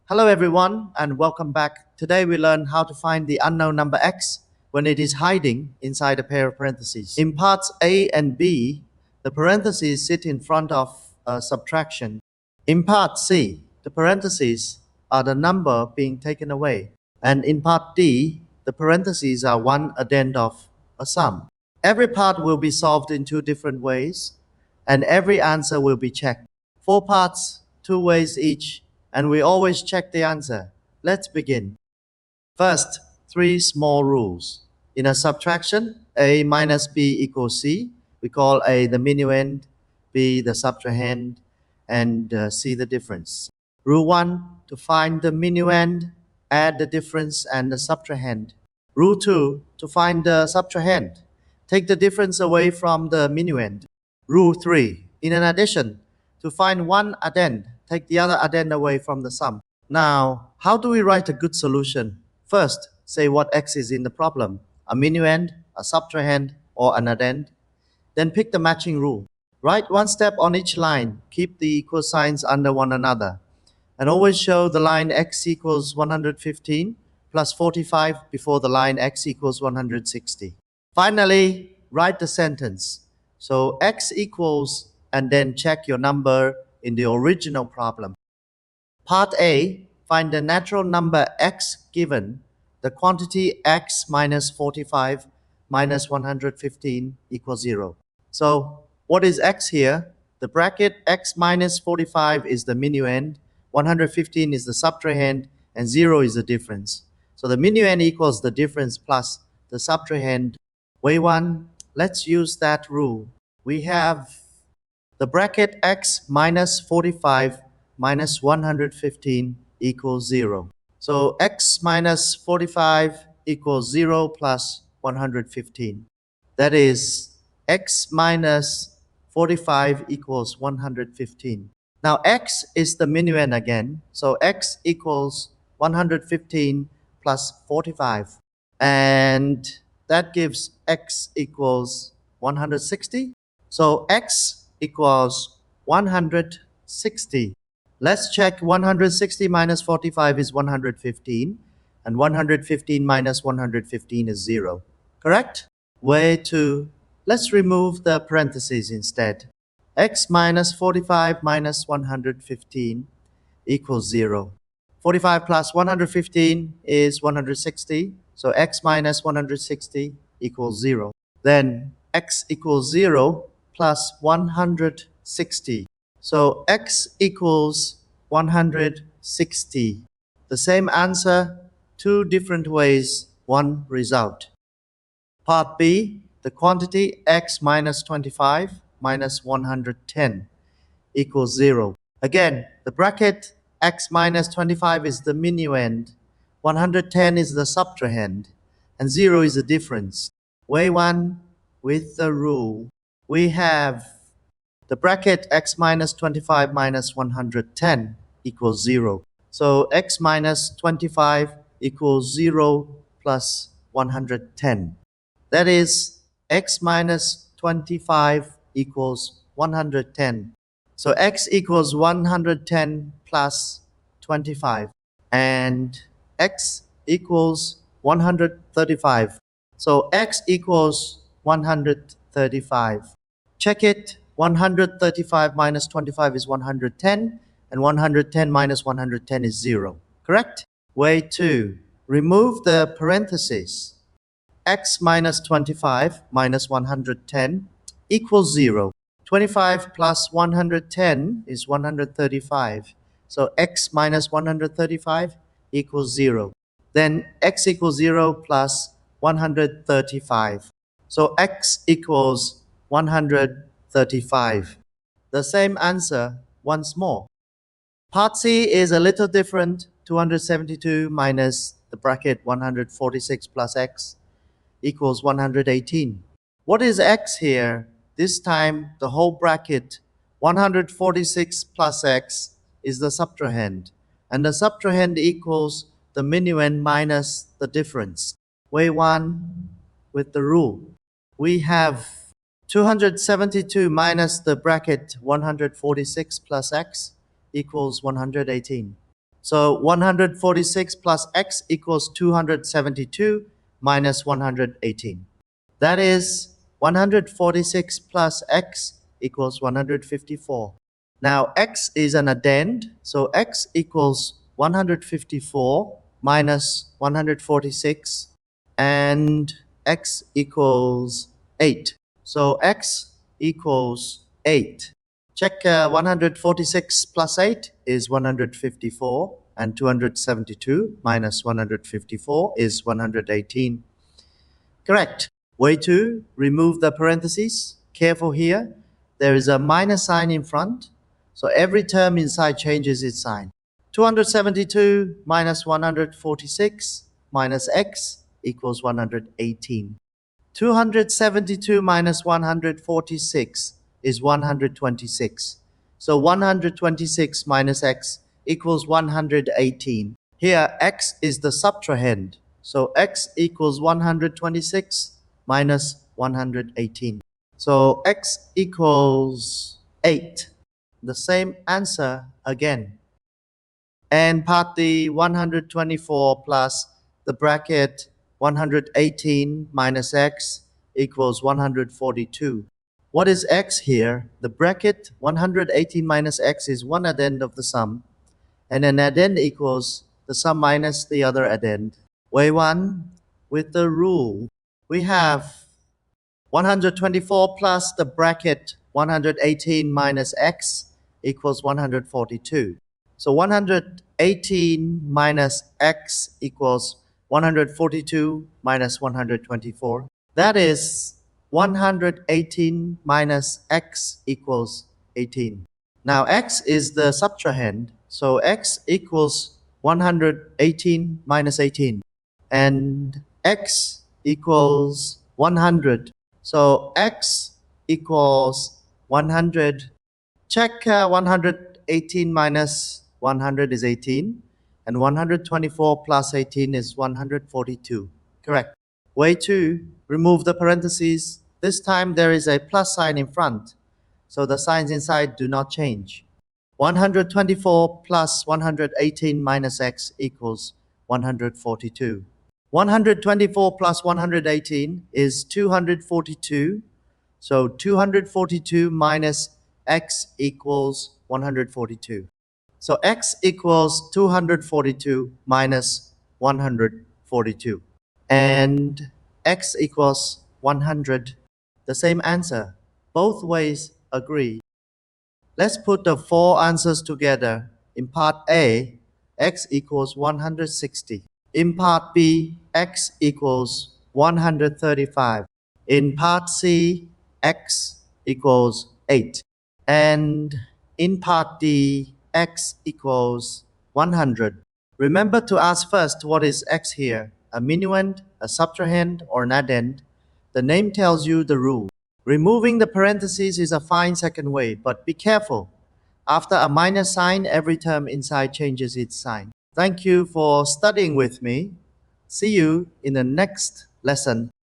Hello everyone and welcome back. Today we learn how to find the unknown number x when it is hiding inside a pair of parentheses. In parts A and B, the parentheses sit in front of a subtraction. In part C, the parentheses are the number being taken away. And in part D, the parentheses are one addend of a sum. Every part will be solved in two different ways and every answer will be checked. 4 parts, 2 ways each, and we always check the answer. Let's begin. First, 3 small rules. In a subtraction, A minus B equals C. We call A the minuend, B the subtrahend, and C the difference. Rule 1, to find the minuend, add the difference and the subtrahend. Rule 2, to find the subtrahend, take the difference away from the minuend. Rule 3, in an addition, to find one addend, take the other addend away from the sum. Now, how do we write a good solution? First, say what x is in the problem, a minuend, a subtrahend, or an addend. Then pick the matching rule. Write one step on each line, keep the equal signs under one another, and always show the line x equals 115 plus 45 before the line x equals 160. Finally, write the sentence. So x equals, and then check your number in the original problem. Part A, find the natural number x given the quantity x minus 45 minus 115 equals 0. So what is x here? The bracket x minus 45 is the minuend, 115 is the subtrahend, and 0 is the difference. So the minuend equals the difference plus the subtrahend. Way 1, let's use that rule. We have the bracket x minus 45 minus 115 equals 0. So x minus 45 equals 0 plus 115. That is x minus 45 equals 115. Now x is the minuend again. So x equals 115 plus 45. And that gives x equals 160. So x equals 160. Let's check 160 minus 45 is 115 and 115 minus 115 is 0. Correct? Way 2. Let's remove the parentheses instead. X minus 45 minus 115 equals 0. 45 plus 115 is 160. So x minus 160 equals 0. Then x equals 0 plus 160. So x equals 160. The same answer, two different ways, one result. Part B, the quantity x minus 25 minus 110 equals 0. Again, the bracket x minus 25 is the minuend, 110 is the subtrahend, and 0 is the difference. Way 1, with the rule, we have the bracket x minus 25 minus 110 equals 0. So x minus 25 equals 0 plus 110. That is x minus 25 equals 110. So x equals 110 plus 25. And x equals 135. So x equals 135. Check it. 135 minus 25 is 110, and 110 minus 110 is 0. Correct? Way 2. Remove the parentheses. X minus 25 minus 110 equals 0. 25 plus 110 is 135. So x minus 135 equals 0. Then x equals 0 plus 135. So x equals 135. The same answer once more. Part C is a little different. 272 minus the bracket 146 plus x equals 118. What is x here? This time the whole bracket 146 plus x is the subtrahend, and the subtrahend equals the minuend minus the difference. Way 1 with the rule. We have 272 minus the bracket 146 plus x equals 118. So 146 plus x equals 272 minus 118. That is 146 plus x equals 154. Now x is an addend, so x equals 154 minus 146, and x equals 8. So x equals 8. Check 146 plus 8 is 154, and 272 minus 154 is 118. Correct. Way 2, remove the parentheses. Careful here. There is a minus sign in front, so every term inside changes its sign. 272 minus 146 minus x equals 118. 272 minus 146 is 126. So 126 minus x equals 118. Here x is the subtrahend. So x equals 126 minus 118. So x equals 8. The same answer again. And part the 124 plus the bracket 118 minus x equals 142. What is x here? The bracket 118 minus x is one addend of the sum, and an addend equals the sum minus the other addend. Way 1, with the rule, we have 124 plus the bracket 118 minus x equals 142. So 118 minus x equals 142 minus 124. That is 118 minus x equals 18. Now x is the subtrahend, so x equals 118 minus 18. And x equals 100. So x equals 100. Check 118 minus 100 is 18, and 124 plus 18 is 142. Correct. Way 2, remove the parentheses. This time there is a plus sign in front, so the signs inside do not change. 124 plus 118 minus x equals 142. 124 plus 118 is 242. So 242 minus x equals 142. So x equals 242 minus 142. And x equals 100. The same answer. Both ways agree. Let's put the 4 answers together. In part A, x equals 160. In part B, x equals 135. In part C, x equals 8. And in part D, x equals 100. Remember to ask first what is x here, a minuend, a subtrahend, or an addend. The name tells you the rule. Removing the parentheses is a fine second way, but be careful. After a minus sign, every term inside changes its sign. Thank you for studying with me. See you in the next lesson.